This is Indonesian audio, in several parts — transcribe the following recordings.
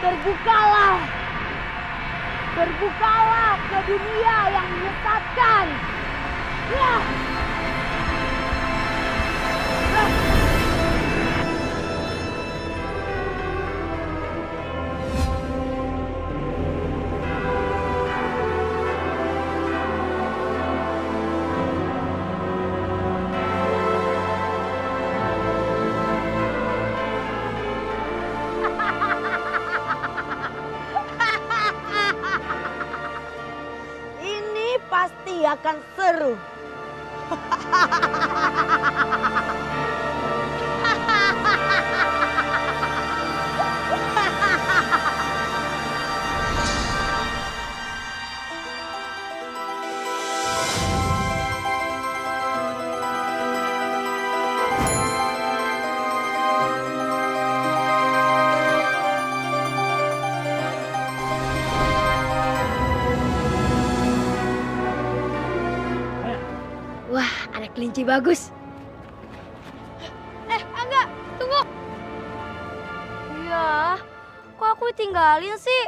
Terbukalah! Terbukalah ke dunia yang menyesatkan! Ya! Pasti akan seru. Wah, ada kelinci bagus. Angga, tunggu. Ya, kok aku tinggalin sih?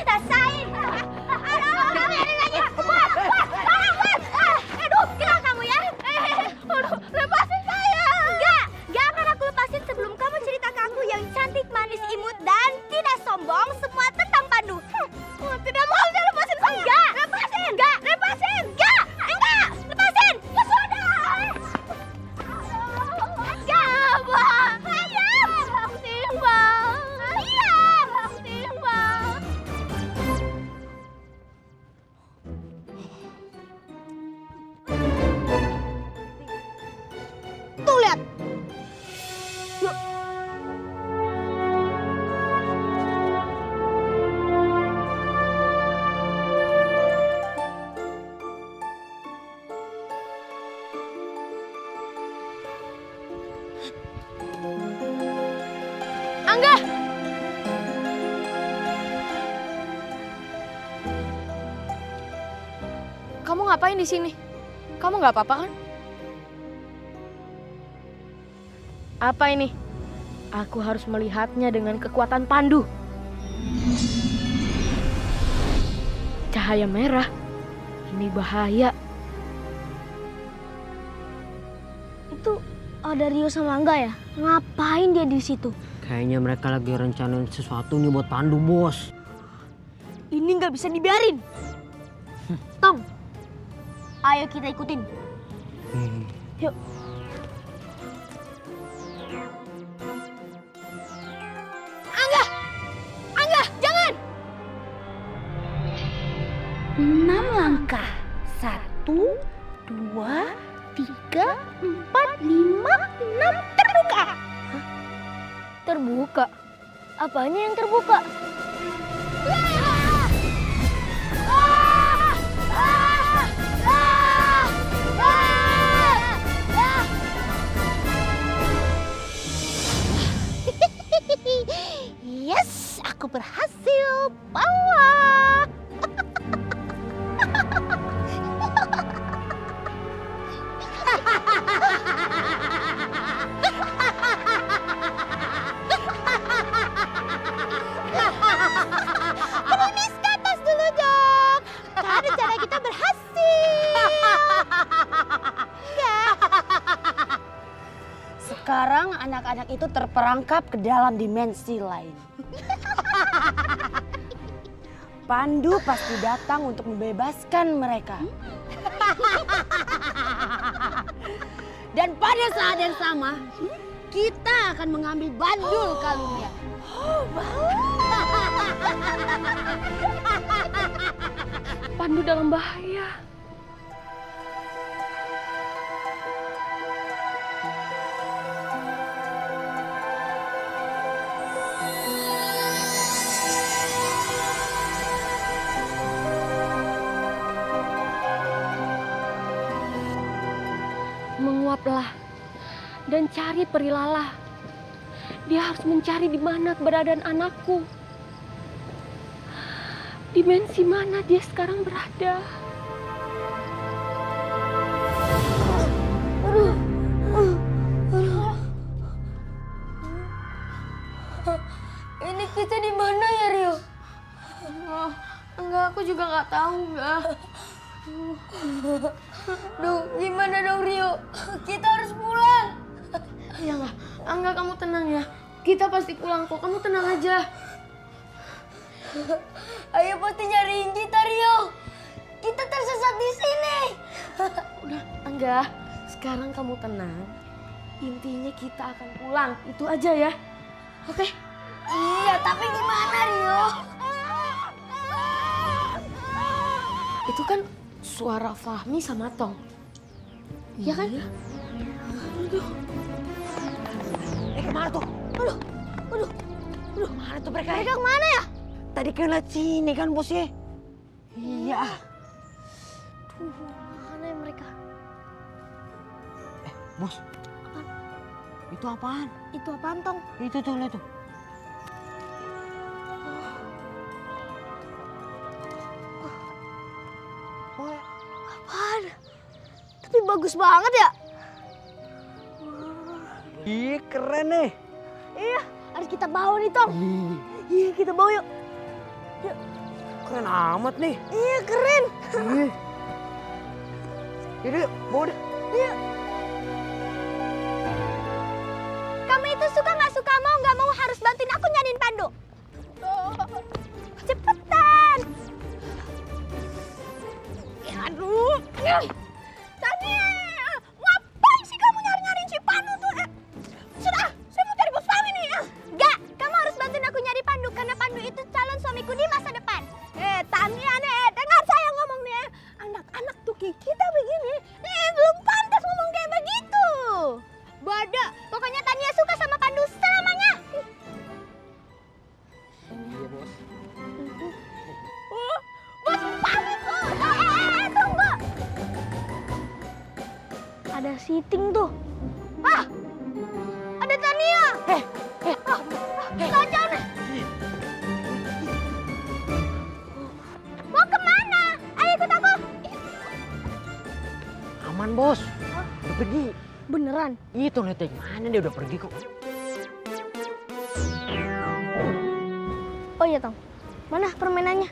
Rasain. Aduh, gila kamu ya. Aduh, lepasin saya. Enggak akan aku lepasin sebelum kamu cerita ke aku yang cantik, manis, imut, dan tidak sombong semua tentang Pandu. Tidak mau, jangan lepasin saya. Enggak, lepasin. Enggak, lepasin. Enggak, lepasin. Ya sudah. Enggak, Bang. Ayam. Timbang. Ayam. Timbang. Tuh lihat. Yuk. Angga. Kamu ngapain di sini? Kamu nggak apa-apa kan? Apa ini? Aku harus melihatnya dengan kekuatan Pandu. Cahaya merah. Ini bahaya. Itu ada Rio sama Angga ya? Ngapain dia di situ? Kayaknya mereka lagi rencanain sesuatu nih buat Pandu, bos. Ini nggak bisa dibiarin. Tong, ayo kita ikutin. Yuk. Angga, jangan! 6 langkah. 1, 2, 3, 4, 5, 6. Terbuka. Terbuka? Apanya yang terbuka? Yes, aku berhasil bawa. Krimis ke atas dulu dong. Karena rencana kita berhasil. Sekarang anak-anak itu terperangkap ke dalam dimensi lain. Pandu pasti datang untuk membebaskan mereka. Dan pada saat yang sama, kita akan mengambil bandul kalungnya. Pandu dalam bahaya. menguaplah dan cari Perilala. Dia harus mencari di mana keberadaan anakku. Dimensi mana dia sekarang berada? Ini kita di mana ya, Rio? Enggak, aku juga nggak tahu, enggak. Duh, gimana dong, Rio? Kita harus pulang. Ya enggak, kamu tenang ya. Kita pasti pulang kok, kamu tenang aja. Ayo pasti nyariin kita, Rio. Kita tersesat di sini. Udah, enggak. Sekarang kamu tenang. Intinya kita akan pulang, itu aja ya. Oke? Iya, tapi gimana, Rio? Itu kan suara Fahmi sama Tong. Iya kan? Kemana tuh? Aduh. Kemana tuh mereka? Mereka kemana ya? Tadi kan lihat sini kan bosnya. Iya. Mana ya mereka? Bos. Apaan? Itu apaan? Itu apaan, Tong? Itu tuh, lihat tuh. Apaan? Tapi bagus banget ya? Ih, keren nih. Iya, harus kita bawa nih, Tong. Iya, kita bawa yuk. Keren amat nih. Iya, keren. Ih. Yaudah, bawa deh. Kamu itu suka nggak mau harus bantuin aku nyariin Pandu. Cepetan. Aduh. Tania, ngapain sih kamu nyariin si Pandu tuh? Sudah, saya mau cari bos Fahmi nih. Enggak, kamu harus bantuin aku nyari Pandu karena Pandu itu calon suamiku di masa depan. Tania nih, dengar saya ngomong nih. Anak-anak tuh kayak kita begini, belum pantas ngomong kayak begitu. Bodoh, pokoknya Tania suka sama Pandu selamanya. Iya, bos. Bos Fahmi tuh. Tunggu. Ada Siting tuh. Ada Tania. Kacau nih. Mau kemana? Ayo ikut aku. Aman, bos. Udah pergi. Beneran? Itu lihat mana dia udah pergi kok. Oh iya, Tong. Mana permainannya?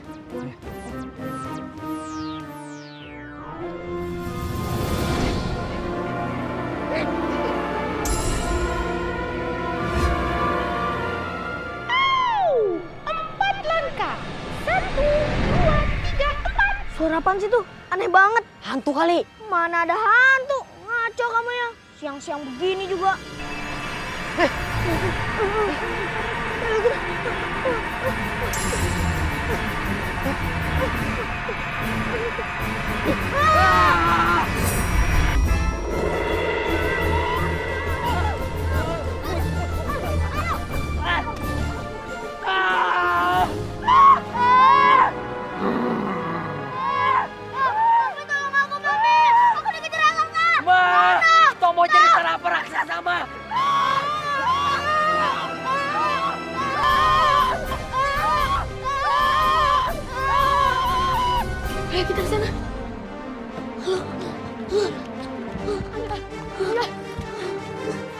Empat langkah. 1, 2, 3, 4. Suara apaan sih tuh? Aneh banget. Hantu kali. Mana ada hantu? Ngaco kamu ya. Siang-siang begini juga. Mau jadi apa raksasa mah? Ayo kita ke sana.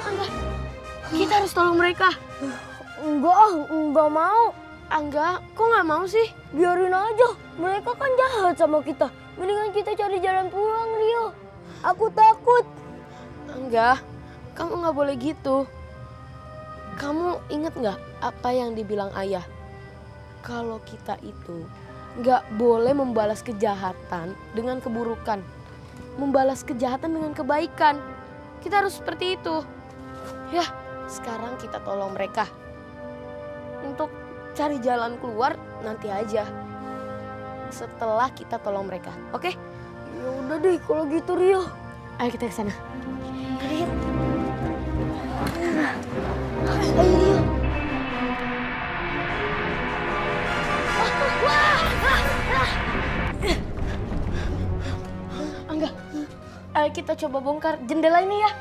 Angga, kita harus tolong mereka. Enggak mau. Angga, kok nggak mau sih? Biarin aja. Mereka kan jahat sama kita. Mendingan kita cari jalan pulang, Rio. Aku takut. Angga, kamu nggak boleh gitu. Kamu inget nggak apa yang dibilang ayah? Kalau kita itu nggak boleh membalas kejahatan dengan keburukan. Membalas kejahatan dengan kebaikan. Kita harus seperti itu. Ya, sekarang kita tolong mereka. Untuk cari jalan keluar nanti aja. Setelah kita tolong mereka, oke? Ya udah deh kalau gitu, Rio. Ayo kita ke sana. Ayo, Rio. Angga, Ayo kita coba bongkar jendela ini ya.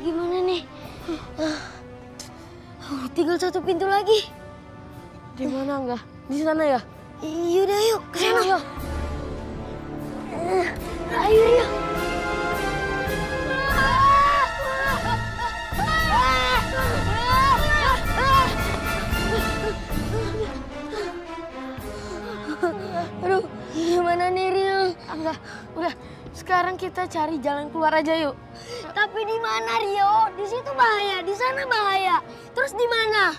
Gimana nih? Tinggal satu pintu lagi. Di mana enggak? Di sana ya? Yaudah yuk, ke sana. Ayo. Ayo Rio. Aduh, Gimana nih Rio? enggak. Udah, sekarang kita cari jalan keluar aja yuk. Tapi di mana Rio? Di situ bahaya, di sana bahaya. Terus di mana?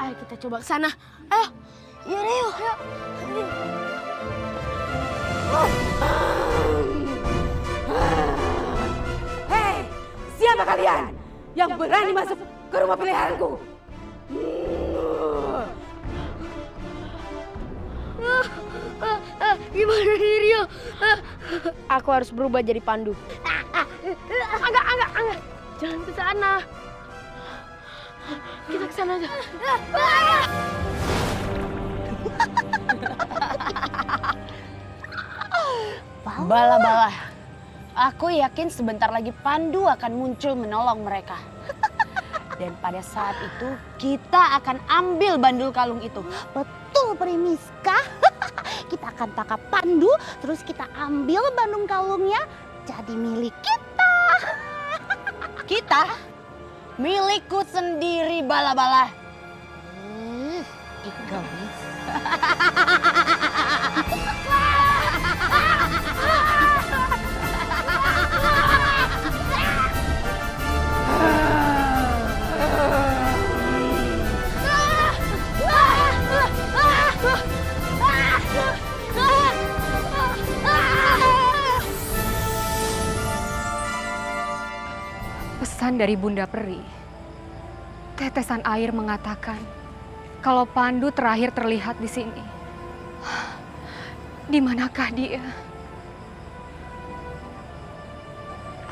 Ayo kita coba ke sana. Ayo. Ya Rio. Ayo. Hei, siapa kalian yang berani masuk ke rumah peliharaanku? Gimana nih Rio? Aku harus berubah jadi Pandu. Enggak. Jangan ke sana. Kita ke sana aja. Bala-bala, aku yakin sebentar lagi Pandu akan muncul menolong mereka. Dan pada saat itu kita akan ambil bandul kalung itu. Betul, Primiska. Kita akan tangkap Pandu, terus kita ambil bandung kalungnya jadi milik kita. Kita milikku sendiri, bala-bala. Egois. Pesan dari Bunda Peri. Tetesan air mengatakan kalau Pandu terakhir terlihat di sini. Di manakah dia?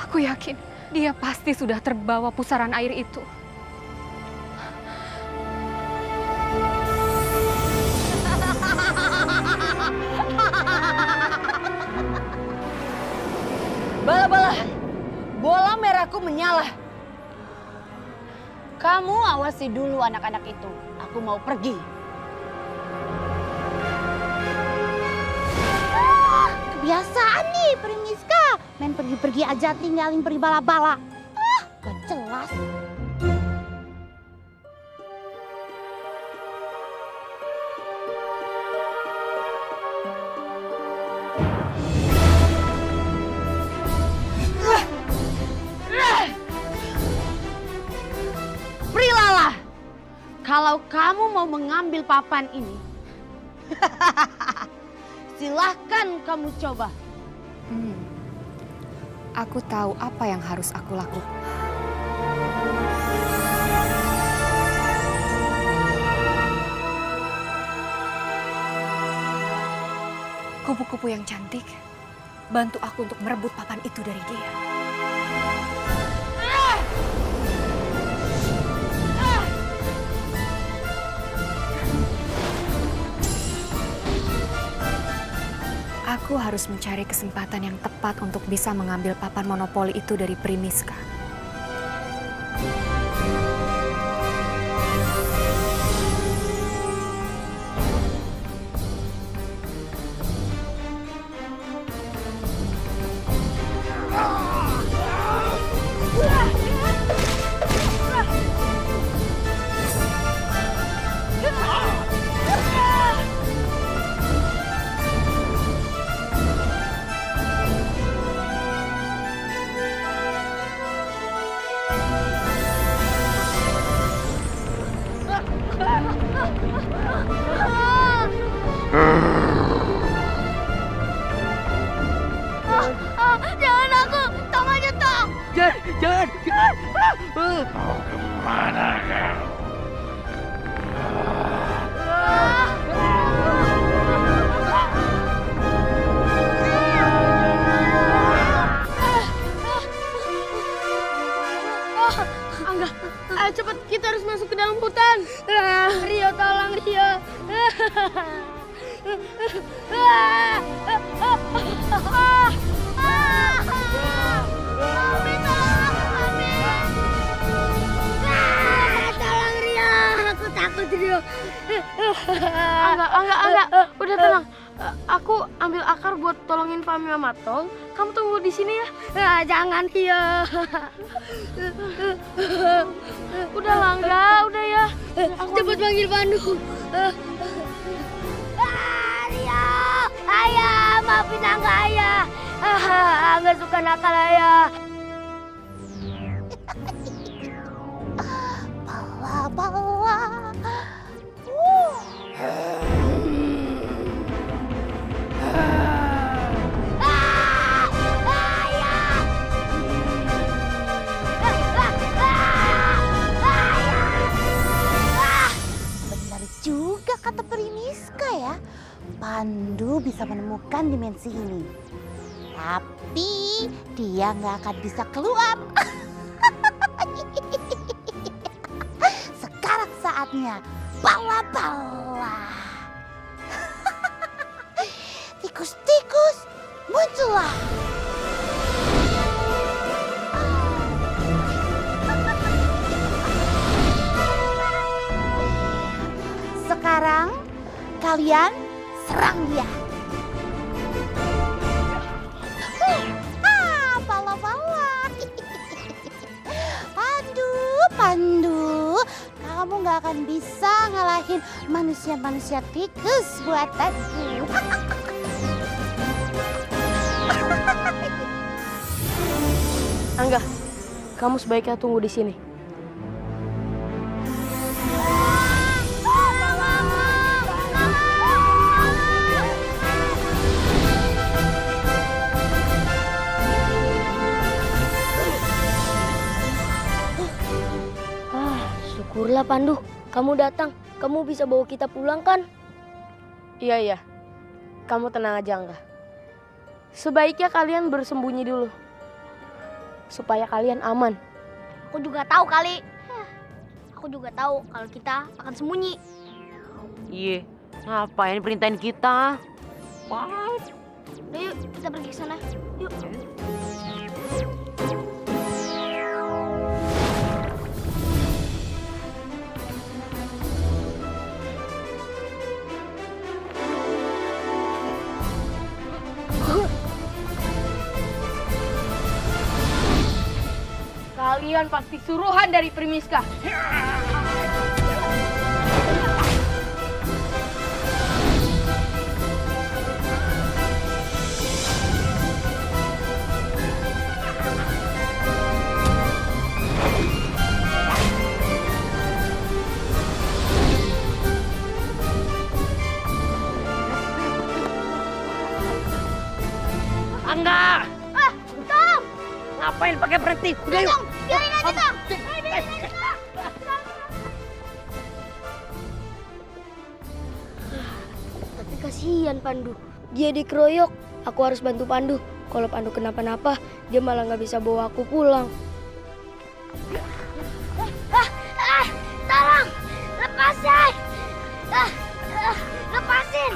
Aku yakin dia pasti sudah terbawa pusaran air itu. Bala-bala, bola merahku menyala. Kamu awasi dulu anak-anak itu. Aku mau pergi. Kebiasaan nih Primiska. Main pergi-pergi aja tinggalin peri bala-bala. Gak jelas. Prilala, kalau kamu mau mengambil papan ini, silahkan kamu coba. Aku tahu apa yang harus aku lakukan. Kupu-kupu yang cantik, bantu aku untuk merebut papan itu dari dia. Aku harus mencari kesempatan yang tepat untuk bisa mengambil papan monopoli itu dari Primiska. Jangan aku, tong aja tong. Jangan. Mau kemana kau? Angga, ayo cepat Rio tolong Rio. Tolong Rio, aku takut Rio. Enggak. Udah tenang. Aku ambil akar buat tolongin Fahmi sama Tong. Kamu tunggu di sini ya. Jangan Rio. Udah lah, enggak. Udah ya. Cepet panggil Pandu. Rio, ayah, maafin Angga ayah. Angga suka nakal ayah. Bawa. Benar juga kata Primiska ya. Pandu bisa menemukan dimensi ini. Tapi dia nggak akan bisa keluar. Sekarang saatnya bala-bala. Tikus-tikus muncullah. Sekarang kalian serang dia. Bala-bala. Pandu, kamu gak akan bisa ngalahin manusia-manusia tikus buatanku. Angga, kamu sebaiknya tunggu di sini. Syukurlah Pandu, kamu datang. Kamu bisa bawa kita pulang kan? Iya. Kamu tenang aja, Angga. Sebaiknya kalian bersembunyi dulu. Supaya kalian aman. Aku juga tahu kali. Aku juga tahu kalau kita akan sembunyi. Iya, ngapain perintahin kita? Wah. Udah yuk, kita pergi ke sana. Yuk. Kalian pasti suruhan dari Primiska. Angga! Tom! Ngapain pakai berhenti? Udah yuk. Biarin aja, Tom! Biarin aja, Tom! Tapi kasihan Pandu. Dia dikeroyok. Aku harus bantu Pandu. Kalau Pandu kenapa-napa, dia malah nggak bisa bawa aku pulang. Tolong! Lepasin! Lepasin!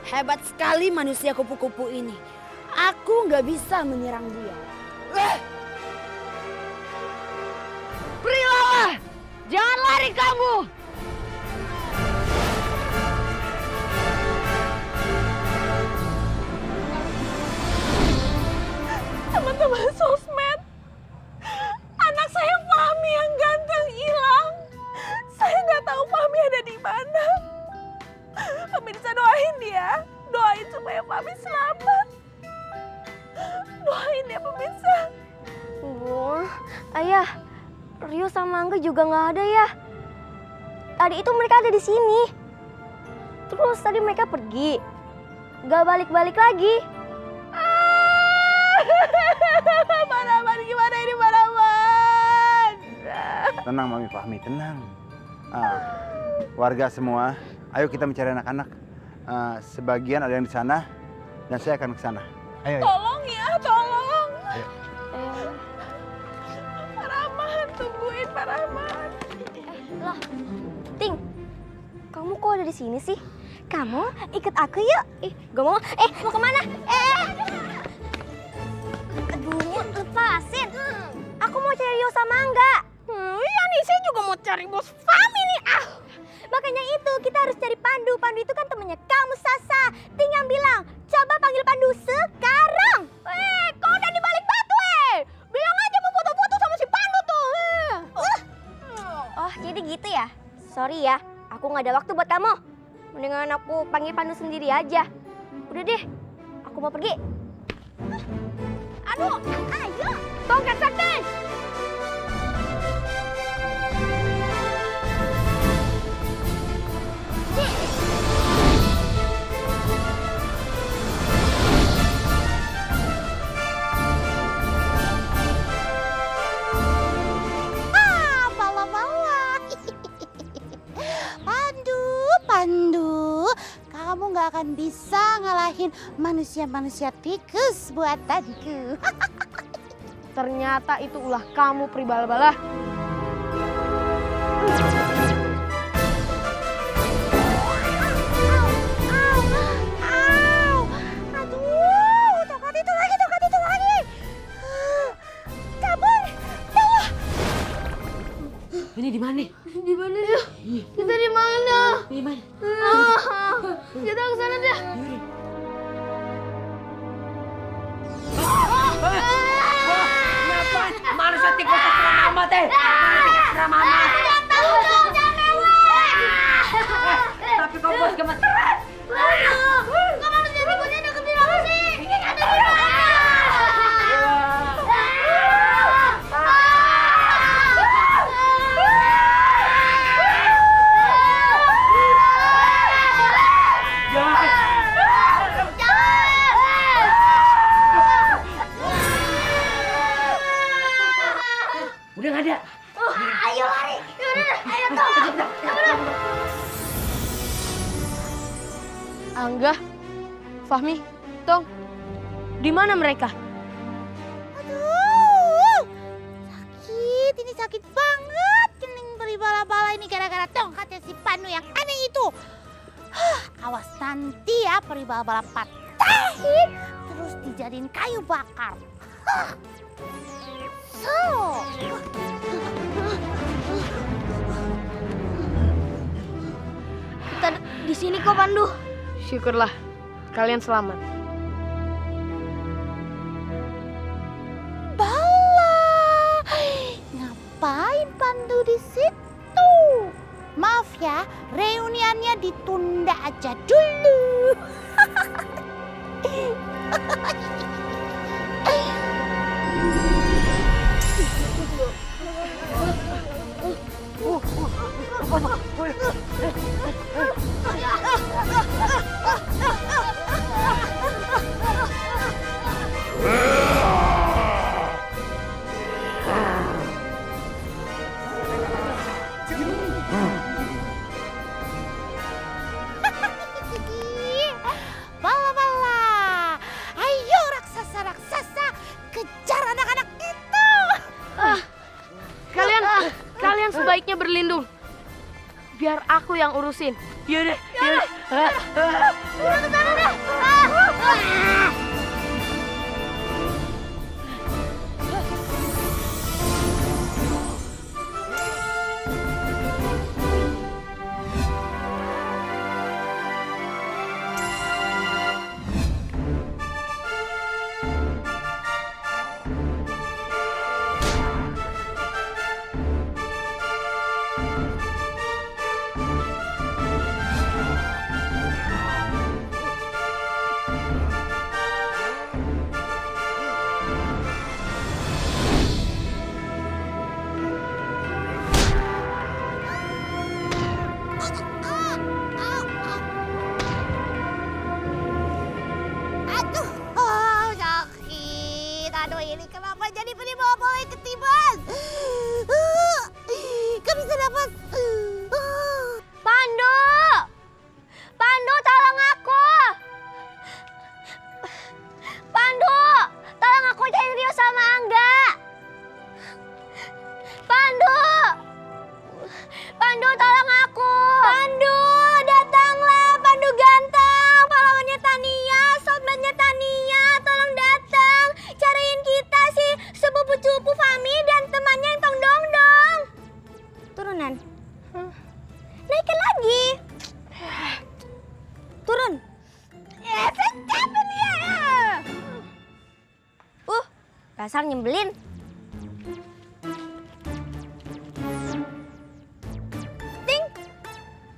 Hebat sekali manusia kupu-kupu ini. Aku nggak bisa menyerang dia. Berilah! Jangan lari kamu! Teman-teman sosmed, Rio sama Angga juga nggak ada ya. Tadi itu mereka ada di sini. Terus tadi mereka pergi. Gak balik-balik lagi. Paraman, gimana ini Paraman? Tenang Mami Fahmi, tenang. Warga semua, ayo kita mencari anak-anak. Sebagian ada yang di sana dan saya akan ke sana. Ayo. Tolong ya, tolong. Ayo. Paraman, tungguin Paraman. Lah, Ting, kamu kok ada di sini sih? Kamu ikut aku yuk. Gak mau. Mau kemana? Aduh, lepasin. Aku mau cari Rio sama Angga. Ya nih, saya juga mau cari bos Fahmi nih. Makanya itu, kita harus cari Pandu. Pandu itu kan temennya kamu, Sasa. Ting yang bilang, coba panggil Pandu sekarang. Kau udah di balik batu, bilang aja mau foto-foto sama si Pandu tuh. Oh, jadi gitu ya? Sorry ya, aku nggak ada waktu buat kamu. Mendingan aku panggil Pandu sendiri aja. Udah deh, aku mau pergi. Aduh, ayo. Tongkat sakti. Pandu, kamu gak akan bisa ngalahin manusia-manusia tikus buatanku. Ternyata itu ulah kamu Pribala-bala. Aduh, tokat itu lagi. Kabur. Ini di mana? Di mana dia? Kita di mana? Di mana? Kita ke sana dah. Manusia tikus terserah mama teh. Terserah mama. Tapi kau bos gemeteran. Kok manusia tikusnya deketin aku sih? Ada di rumah. Udah nggak ada. Ayo lari. Ayo Tong. Angga, Fahmi, Tong, di mana mereka? Aduh, ini sakit banget. Kening Pribala-bala ini gara-gara tongkatnya si Pandu yang aneh itu. Awas nanti ya Pribala-bala patahin, terus dijadiin kayu bakar. Kita di sini kok, Pandu. Syukurlah, kalian selamat. Bala, ngapain Pandu di situ? Maaf ya, reuniannya ditunda aja dulu. Bala-bala, ayo raksasa-raksasa kejar anak-anak itu. Kalian sebaiknya berlindung. Biar aku yang urusin. Yaudah. dasar nyembelin. Ting,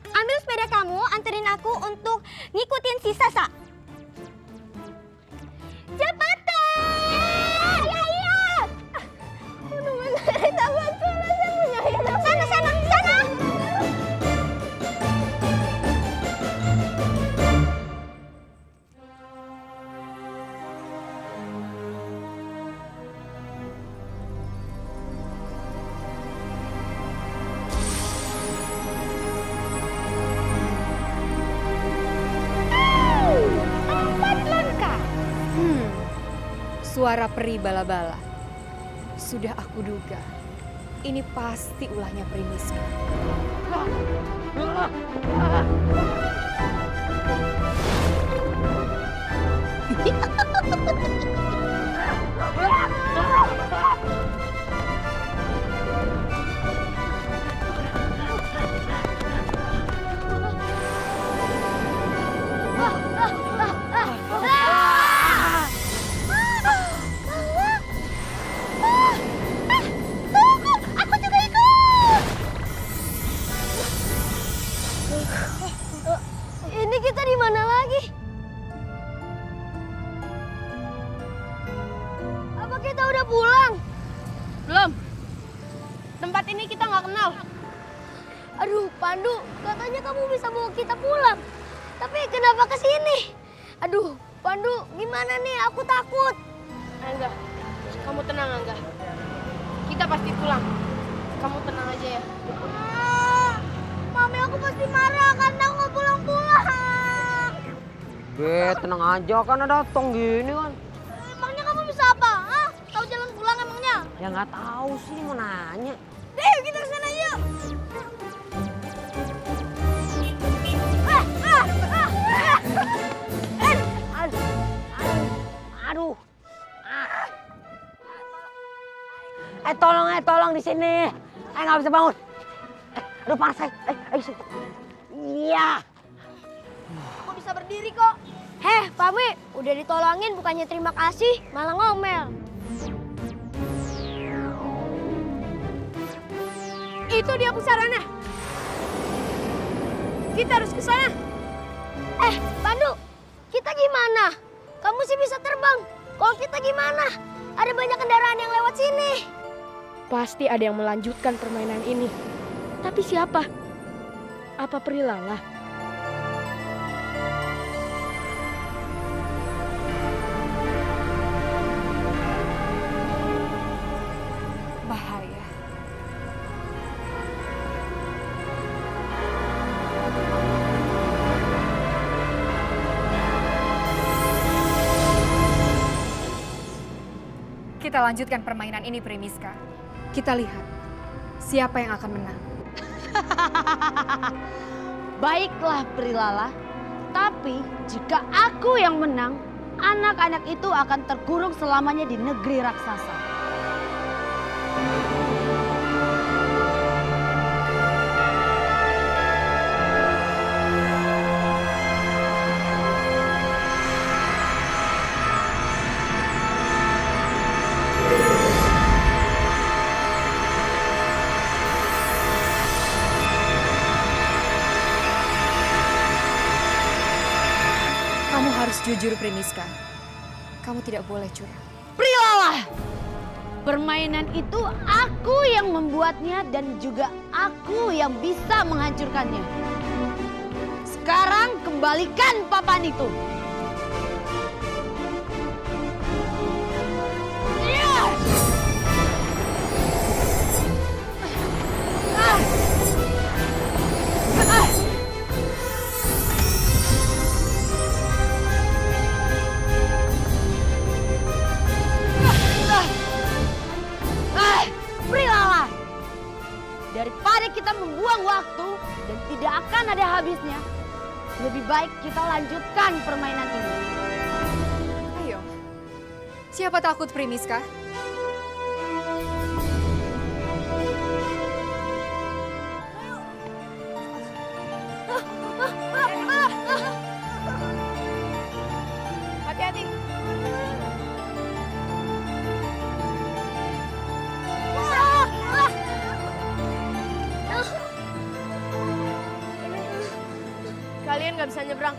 ambil sepeda kamu, anterin aku untuk ngikutin si Sasa. Cepetan! Iya! Sana, sana, sana! Suara peri bala-bala. Sudah aku duga. Ini pasti ulahnya Primiska. Ini kita di mana lagi? Apa kita udah pulang? Belum. Tempat ini kita nggak kenal. Aduh, Pandu, katanya kamu bisa bawa kita pulang. Tapi kenapa ke sini? Aduh, Pandu, gimana nih? Aku takut. Angga, kamu tenang Angga. Kita pasti pulang. Kamu tenang aja ya. Mami aku pasti marah karena aku nggak pulang-pulang. Tenang aja kan ada tong gini kan. Emangnya kamu bisa apa? Hah? Tahu jalan pulang emangnya? Ya nggak tahu sih mau nanya. Kita kesana yuk. Aduh. Tolong di sini. Nggak bisa bangun. Aduh panas sini. Iya. Aku bisa berdiri kok. Pami, udah ditolongin bukannya terima kasih, malah ngomel. Itu dia pusaranya. Kita harus ke sana. Pandu, kita gimana? Kamu sih bisa terbang. Kalau kita gimana? Ada banyak kendaraan yang lewat sini. Pasti ada yang melanjutkan permainan ini. Tapi siapa? Apa Prilala? Bahaya. Kita lanjutkan permainan ini, Primiska. Kita lihat siapa yang akan menang. Baiklah Prilala, tapi jika aku yang menang, anak-anak itu akan terkurung selamanya di negeri raksasa. Kamu harus jujur, Primiska. Kamu tidak boleh curang. Prilala, permainan itu aku yang membuatnya dan juga aku yang bisa menghancurkannya. Sekarang kembalikan papan itu. Prilala, daripada kita membuang waktu dan tidak akan ada habisnya, lebih baik kita lanjutkan permainan ini. Ayo, siapa takut, Primiska? Hati-hati. kalian nggak bisa nyebrang.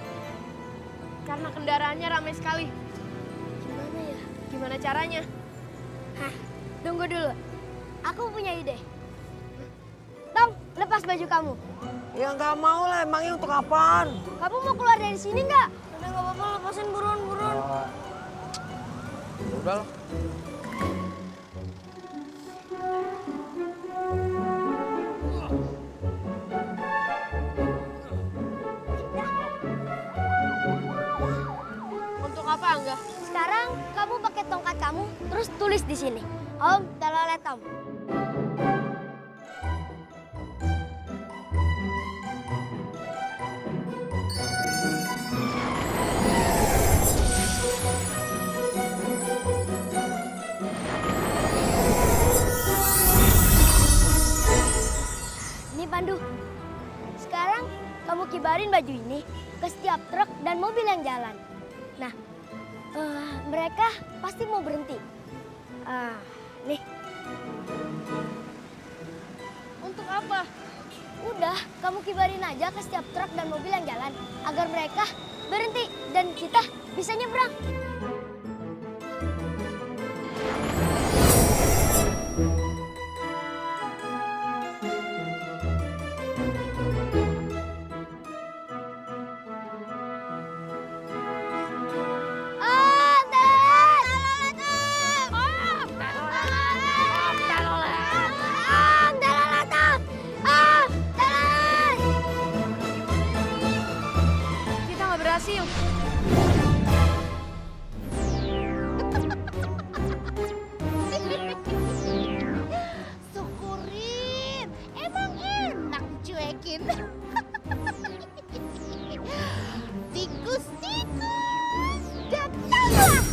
Karena kendaraannya ramai sekali. Gimana ya? Gimana caranya? Tunggu dulu. Aku punya ide. Tong, lepas baju kamu. Ya nggak mau lah, emangnya untuk apaan? Kamu mau keluar dari sini nggak? Udah nggak apa-apa, lepasin buruan. Udah lah. Untuk apa, Angga? Sekarang kamu pakai tongkat kamu, terus tulis di sini. Om telolet om. Ini Pandu. Sekarang kamu kibarin baju ini ke setiap truk dan mobil yang jalan. Nah, mereka pasti mau berhenti. Nih. Untuk apa? Udah, kamu kibarin aja ke setiap truk dan mobil yang jalan agar mereka berhenti dan kita bisa nyebrang. Kita nggak berhasil. Syukurin, emang enak dicuekin. Tikus-tikus, datanglah.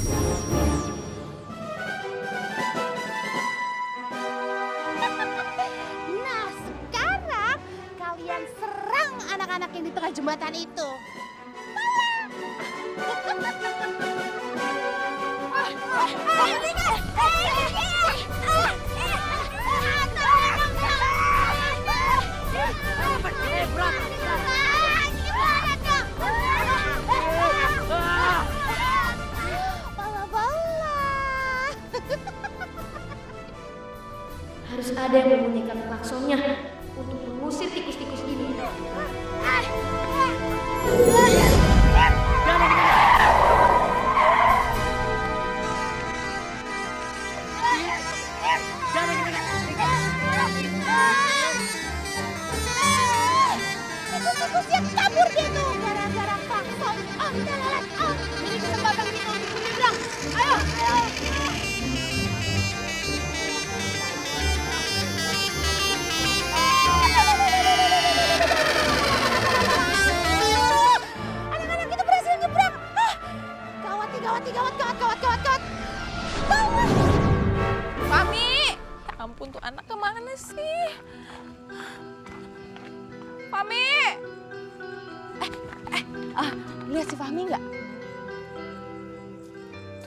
Nah, sekarang kalian serang anak-anak yang di tengah jembatan itu. Harus ada yang membunyikan klaksonnya untuk mengusir tikus-tikus ini. Tikus-tikusnya kabur dia tuh gara-gara klakson. Om, telolet om. Ini kesempatan kita untuk menyeberang. Ayo. Anak-anak itu berhasil nyebrang. Gawat. Fahmi! Ya ampun tuh anak kemana sih? Fahmi! Lihat si Fahmi nggak?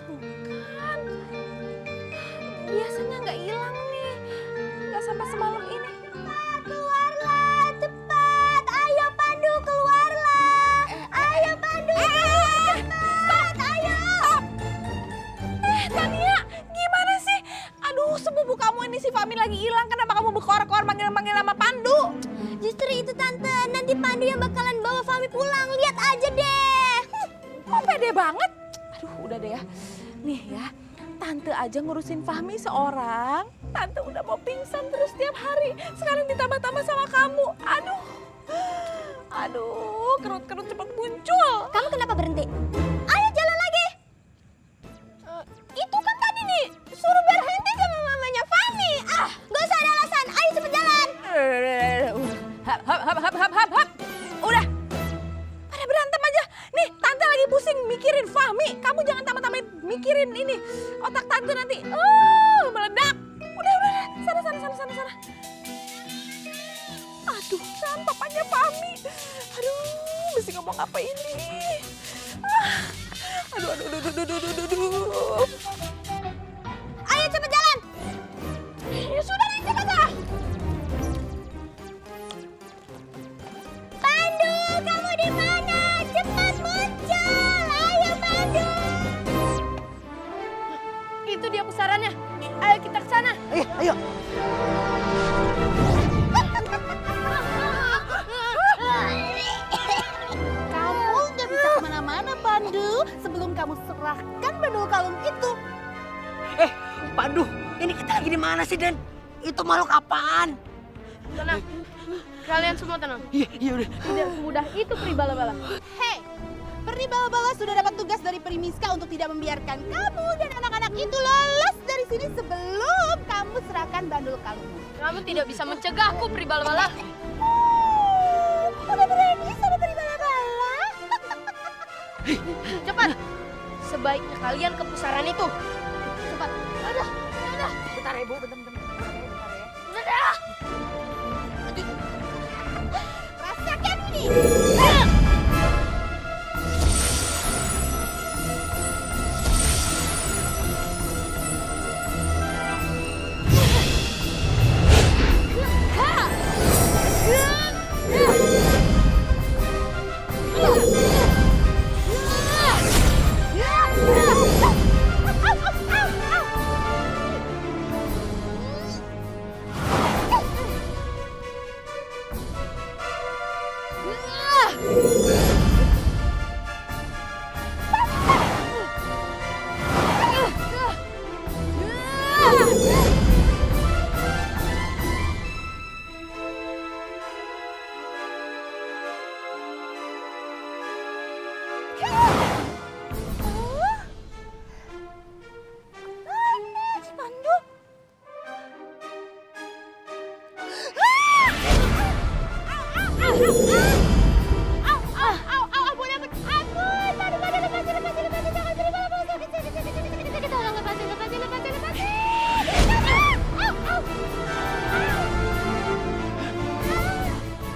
Tuh kan. Biasanya nggak hilang nih. Nggak sampai semalam ini. Keluarlah, cepat. Ayo Pandu, keluarlah. Ayo Pandu, cepat. Ayo. Tania, gimana sih? Aduh, sepupu kamu ini si Fahmi lagi hilang. Kenapa kamu berkoar-koar manggil-manggil nama Pandu? Justru itu Tante, nanti Pandu yang bakalan bawa Fahmi pulang. Lihat aja deh. Kok pede banget? Aduh, udah deh ya. Nih ya, Tante aja ngurusin Fahmi seorang. Tante udah mau pingsan terus tiap hari. Sekarang ditambah-tambah sama kamu. Aduh, kerut-kerut cepat muncul. Kamu kenapa berhenti? Ayo jalan lagi. Itu kan tadi nih, suruh berhenti sama mamanya Fahmi. Gak usah ada alasan. Ayo cepet jalan. Hap. Udah. Pada berantem aja. Nih, Tante lagi pusing mikirin Fahmi. Kamu jangan tambah-tambah mikirin ini. Otak Tante nanti meledak. Udah. Sana. Aduh, kan papanya Fahmi. Aduh, mesti ngomong apa ini? Aduh. Ayo cepet jalan. Ya sudah nih, cepat ah. Pandu, kamu di mana? Ayo. Kamu nggak bisa kemana-mana, Pandu, sebelum kamu serahkan bandul kalung itu. Pandu, ini kita lagi di mana sih, Den? Itu makhluk apaan? Tenang. Kalian semua tenang. Iya udah. Tidak semudah itu Peri Bala-Bala. Hei, Peri Bala-Bala sudah dapat tugas dari Peri Miska untuk tidak membiarkan kamu dan anak-anak itu lolos dari sini sebelum kamu serahkan bandul kalungmu. Kamu tidak bisa mencegahku Peri Bala-Bala. Udah berani sama Peri Bala-Bala? Cepat. Sebaiknya kalian ke pusaran itu. Cepat. Bentar ya, Bu. Bentar. Rasakan ini.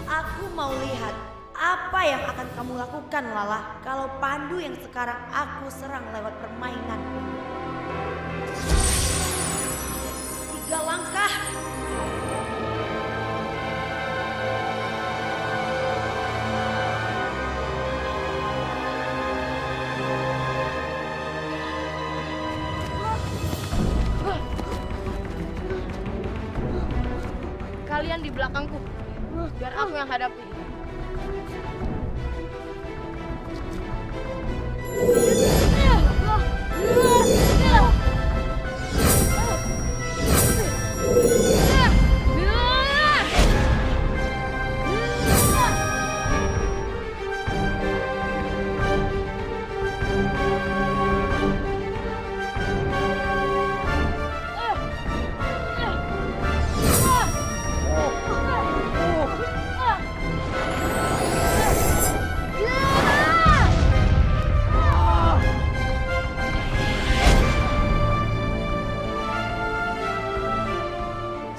Aku mau lihat apa yang akan kamu lakukan, Lala, kalau Pandu yang sekarang aku serang lewat permainan. 3 langkah. Kalian di belakangku. Biar aku yang hadapi.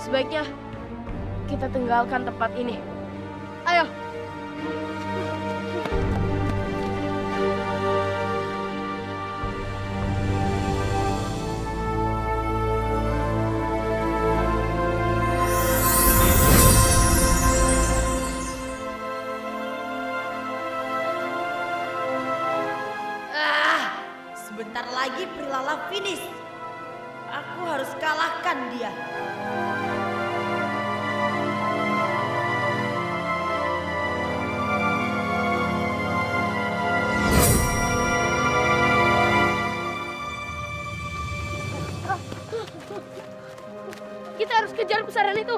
Sebaiknya kita tinggalkan tempat ini. Ayo. Sebentar lagi Prilala finish. Aku harus kalahkan dia. Kita harus kejar pusaran itu.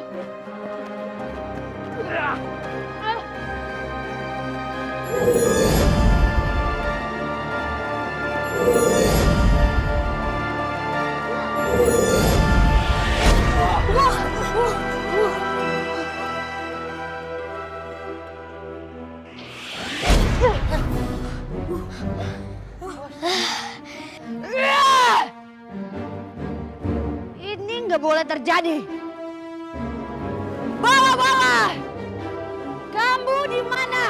Ini nggak boleh terjadi. Bala-bala! Kamu di mana?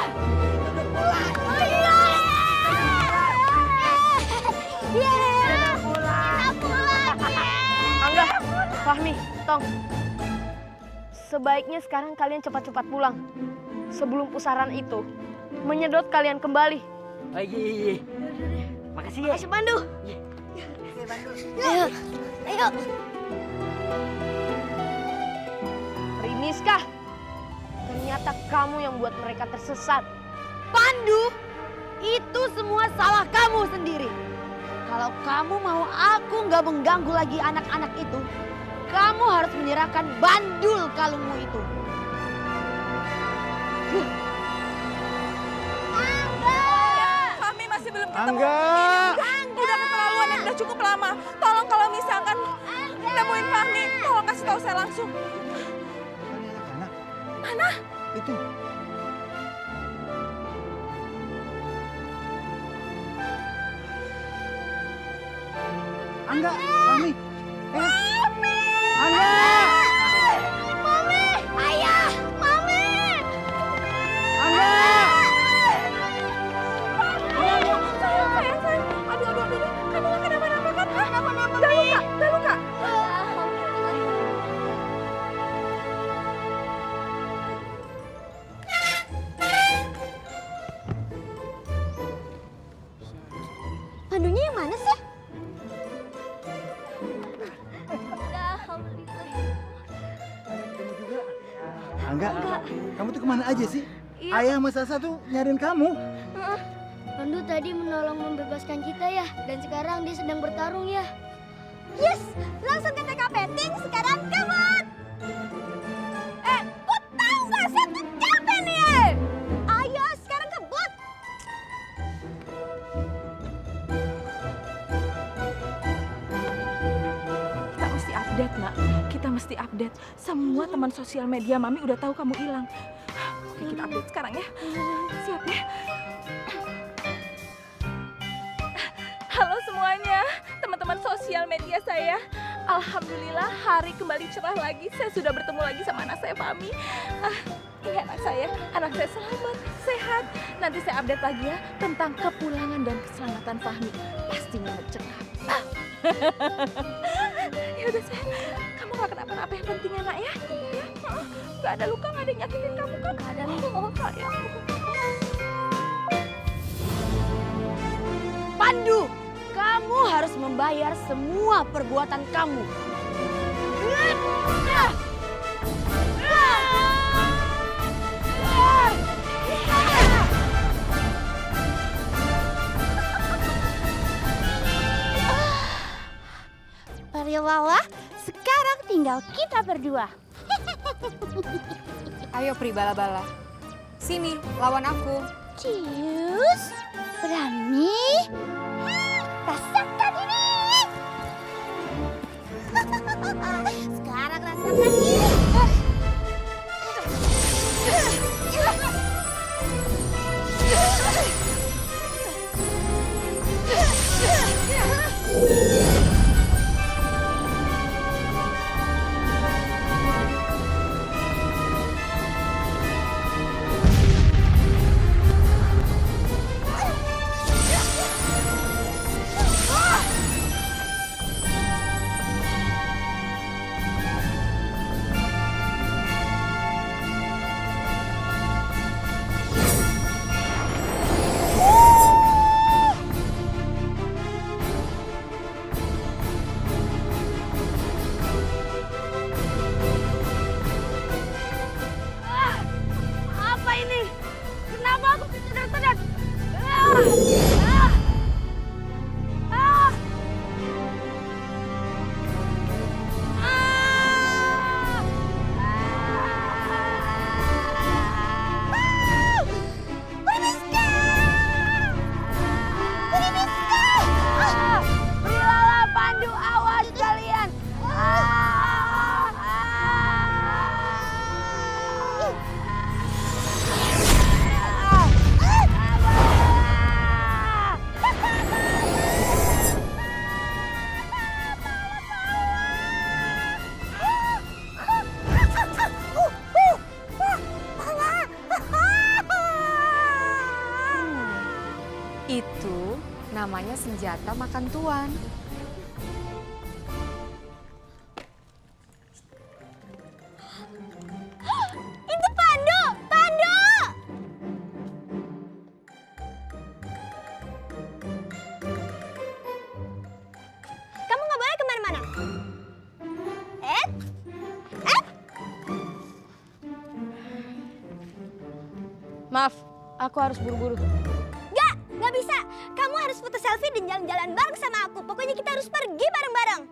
Angga, Fahmi, Tong. Sebaiknya sekarang kalian cepat-cepat pulang. Sebelum pusaran itu menyedot kalian kembali. Iya. Makasih ya. Makasih Pandu. Ayo. menangiskah? Ternyata kamu yang buat mereka tersesat. Pandu, itu semua salah kamu sendiri. Kalau kamu mau aku nggak mengganggu lagi anak-anak itu, kamu harus menyerahkan bandul kalungmu itu. Fahmi masih belum ketemu. Angga! Udah keterlaluan, udah cukup lama. Tolong kalau misalkan nemuin Fahmi, tolong kasih tahu saya langsung. Anak-anak. Mana? Itu. Angga, Fahmi. Angga! Mami! Ayah! Mami! Angga! Sayang. Aduh. Kamu gak kenapa-napa kan? Kenapa-napa, Gak luka? Pandunya yang mana sih? Angga, kamu tuh kemana aja sih? Ayah sama Sasa tuh nyariin kamu. Pandu tadi menolong membebaskan kita ya, dan sekarang dia sedang bertarung ya. Yes! Langsung ke TKP. Ting, sekarang kebut! Kok tahu gak sih? Aku capek nih! Ayo, sekarang kebut! Kita mesti update, Nak. Kita mesti update. Semua teman sosial media Mami udah tahu kamu hilang. Oke, kita update sekarang ya. Siap ya? Halo semuanya, teman-teman sosial media saya. Alhamdulillah hari kembali cerah lagi. Saya sudah bertemu lagi sama anak saya, Fahmi. Ini anak saya selamat, sehat. Nanti saya update lagi ya tentang kepulangan dan keselamatan Fahmi. Pastinya cerah. Ya udah sayang, kamu gak kenapa-napa, yang penting anak ya. Gak ada luka, gak ada yang nyakitin kamu kan? Gak ada nih. Oh sayang. Pandu, kamu harus membayar semua perbuatan kamu. Parilala, sekarang tinggal kita berdua. Ayo Pri Bala-Bala. Sini, lawan aku. Cius, berani? Rasakan ini! Sekarang rasakan ini! Apa ini? Kenapa aku tidak? Berilah Pandu, awas kalian. Itu namanya senjata makan tuan. Itu Pandu! Pandu! Kamu nggak boleh kemana-mana. Maaf, aku harus buru-buru. Nggak bisa. Kamu harus foto selfie dan jalan-jalan bareng sama aku. Pokoknya kita harus pergi bareng-bareng.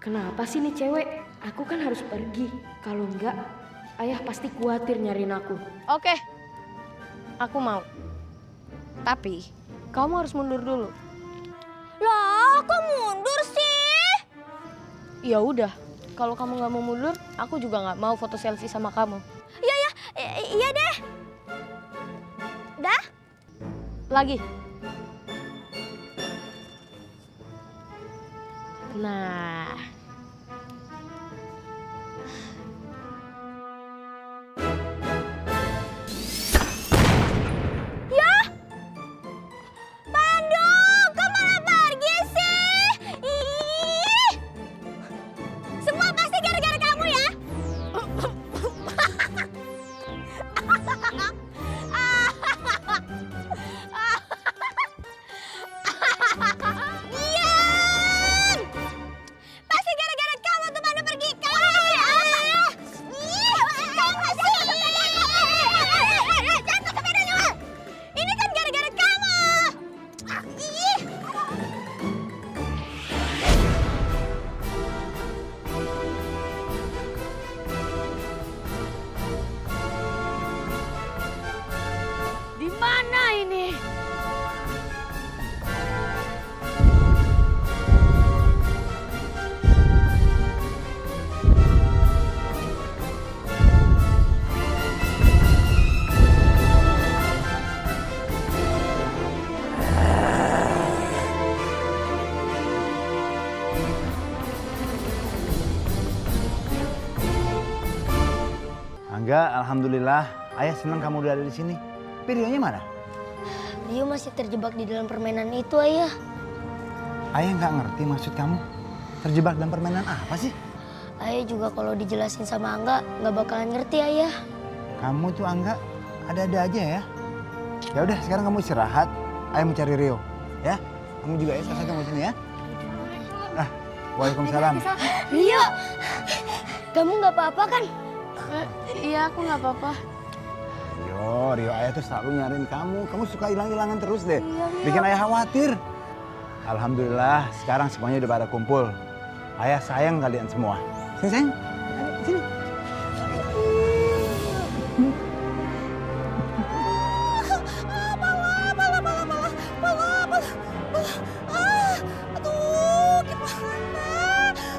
Kenapa sih nih cewek? Aku kan harus pergi. Kalau enggak, ayah pasti khawatir nyariin aku. Oke, aku mau. Tapi, kamu harus mundur dulu. Loh, kok mundur sih? Ya udah, kalau kamu nggak mau mundur, aku juga nggak mau foto selfie sama kamu. Iya deh. Dah? Lagi. Nah. Pandu, kemana pergi sih? Ih. Semua pasti gara-gara kamu ya? Diam! Pasti gara-gara kamu tuh Pandu pergi. Kamu jatuh sepedanya. Ini kan gara-gara kamu. Ih. Di mana ini? Angga, alhamdulillah. Ayah senang kamu udah ada di sini. Tapi Rionya mana? Rio masih terjebak di dalam permainan itu, Ayah. Ayah nggak ngerti maksud kamu. Terjebak dalam permainan apa sih? Ayah juga kalau dijelasin sama Angga nggak bakalan ngerti, Ayah. Kamu tuh Angga ada-ada aja ya. Ya udah, sekarang kamu istirahat. Ayah mau cari Rio, ya. Kamu juga ya, selesai kamu sini ya. Waalaikumsalam. Rio, kamu nggak apa-apa kan? Iya, aku nggak apa-apa. Rio, ayah tuh selalu nyariin kamu. Kamu suka hilang-hilangan terus deh. Bikin ayah khawatir. Alhamdulillah, sekarang semuanya udah pada kumpul. Ayah sayang kalian semua. Sini sayang, sini.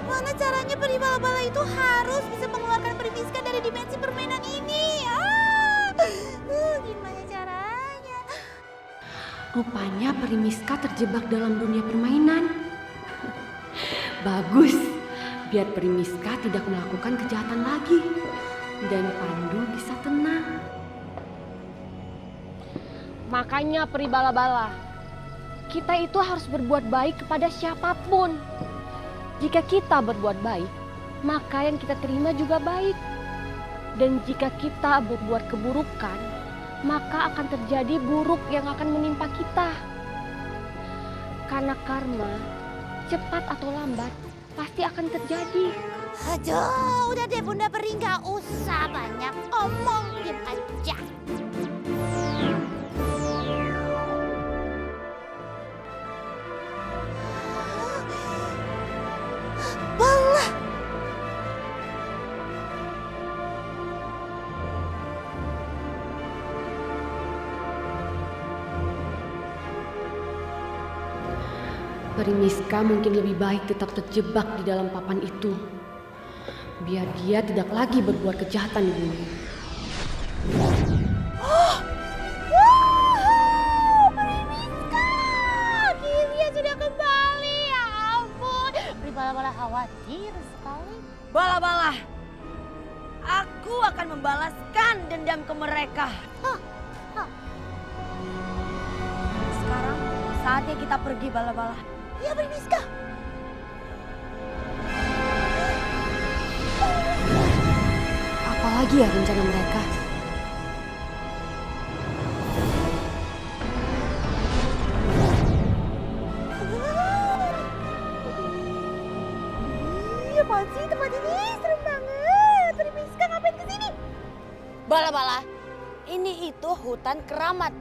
Mana caranya peri bala-bala itu harus bisa mengeluarkan peri Miska dari dimensi permainan ini? Gimana caranya? Rupanya Peri Miska terjebak dalam dunia permainan. Bagus, biar Peri Miska tidak melakukan kejahatan lagi. Dan Pandu bisa tenang. Makanya Peri Bala-Bala, kita itu harus berbuat baik kepada siapapun. Jika kita berbuat baik, maka yang kita terima juga baik. Dan jika kita berbuat keburukan, maka akan terjadi buruk yang akan menimpa kita. Karena karma, cepat atau lambat, pasti akan terjadi. Aduh, udah deh Bunda Peri, nggak usah banyak omong, diam aja. Bala. Peri Miska mungkin lebih baik tetap terjebak di dalam papan itu. Biar dia tidak lagi berbuat kejahatan di bumi. Peri Miska, akhirnya sudah kembali. Ya ampun, Peri Bala-Bala khawatir sekali. Bala-bala, aku akan membalaskan dendam ke mereka. Sekarang saatnya kita pergi, Bala-Bala. Ya Peri Miska. Apalagi ya rencana mereka? Apaan sih tempat ini? Serem banget. Peri Miska ngapain kesini? Bala-Bala, Ini itu hutan keramat.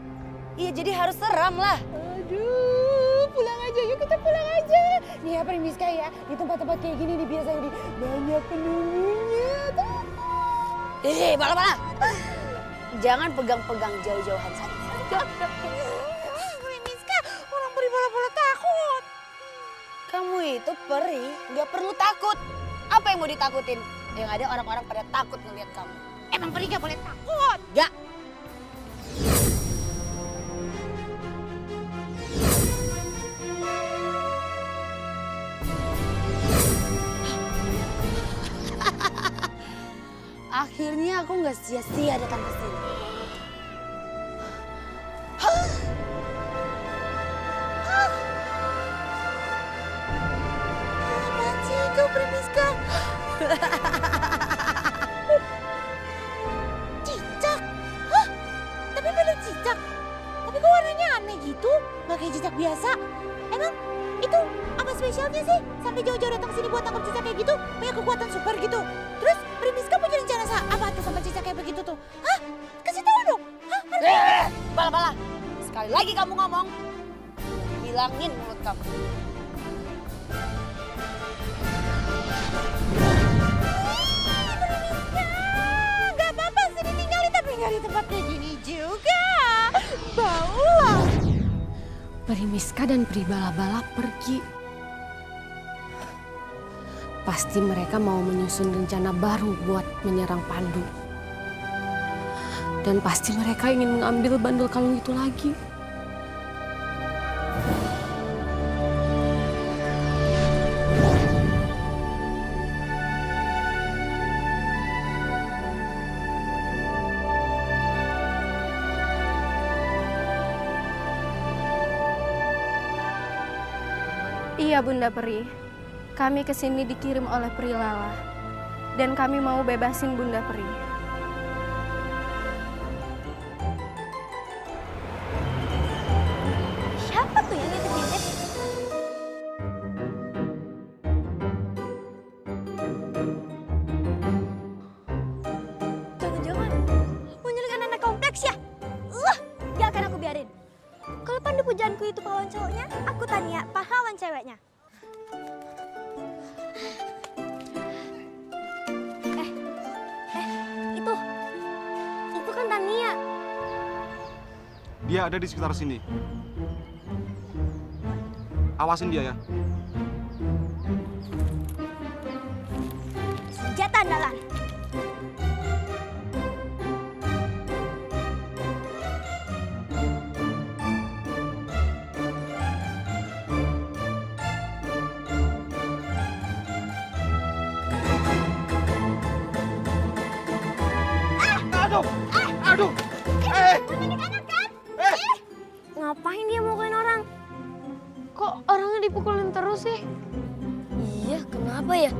Iya, jadi harus seram lah. Aduh, pulang aja, yuk kita pulang aja. Nih ya Primiska ya, di tempat-tempat kayak gini nih biasanya nih banyak penunggunya. Bala-bala. Jangan pegang-pegang jauh-jauhan saja. Primiska, orang peri bala-bala takut. Kamu itu peri, nggak perlu takut. Apa yang mau ditakutin? Yang ada orang-orang pada takut ngelihat kamu. Emang peri gak boleh takut? Gak. Akhirnya aku nggak sia-sia datang ke sini. Apaan sih itu Primiska? Cicak? Hah? Tapi bener cicak? Tapi kok warnanya aneh gitu? Gak kayak cicak biasa? Emang itu apa spesialnya sih? Sampai jauh-jauh datang sini buat tangkap cicak kayak gitu? Punya kekuatan super gitu? Terus Primiska punya rencana apa tuh sama cicak kayak begitu tuh? Hah? Kasih tahu dong. Hah? Bala-bala, sekali lagi kamu ngomong, bilangin mulut kamu. Gak apa-apa sih ditinggalin, tapi gak di tempat kayak gini juga. Bau lah. Primiska dan Pri Bala-bala pergi. Pasti mereka mau menyusun rencana baru buat menyerang Pandu. Dan pasti mereka ingin mengambil bandul kalung itu lagi. Iya Bunda Peri, kami kesini dikirim oleh Pri Lala. Dan kami mau bebasin Bunda Peri. Siapa tuh yang ngintip-ngintip? Jangan-jangan mau nyulik anak kompleks ya? Gak akan aku biarin. Kalau Pandu pujaanku itu pahlawan cowoknya, aku Tania pahlawan ceweknya. Itu kan Tania. Dia ada di sekitar sini. Awasin dia ya. Senjata andalan. Aduh! Ngapain dia mukulin orang? Kok orangnya dipukulin terus sih? Iya, kenapa ya?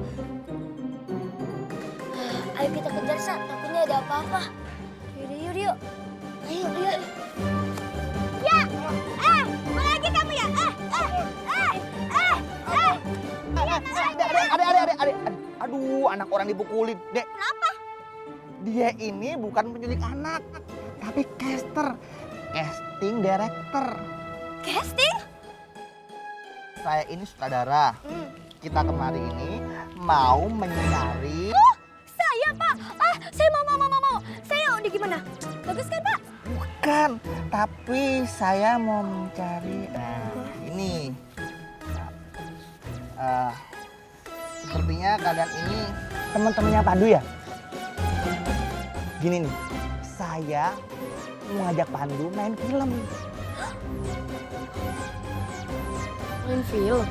Ayo kita kejar, Sa. Takutnya ada apa-apa. Yaudah, yuk. Ayo, yuk. Ya! Mau lagi kamu ya? Adik. Aduh, anak orang dipukulin. Dek. Kenapa? Dia ini bukan penculik anak, tapi caster. Casting director. Casting? Saya ini sutradara. Kita kemari ini mau mencari... Saya, Pak. Saya mau. Saya udah gimana? Bagus kan, Pak? Bukan, tapi saya mau mencari... ini. Sepertinya kalian ini teman-temannya Pandu ya? Gini nih, saya mau ngajak Pandu main film. Main film?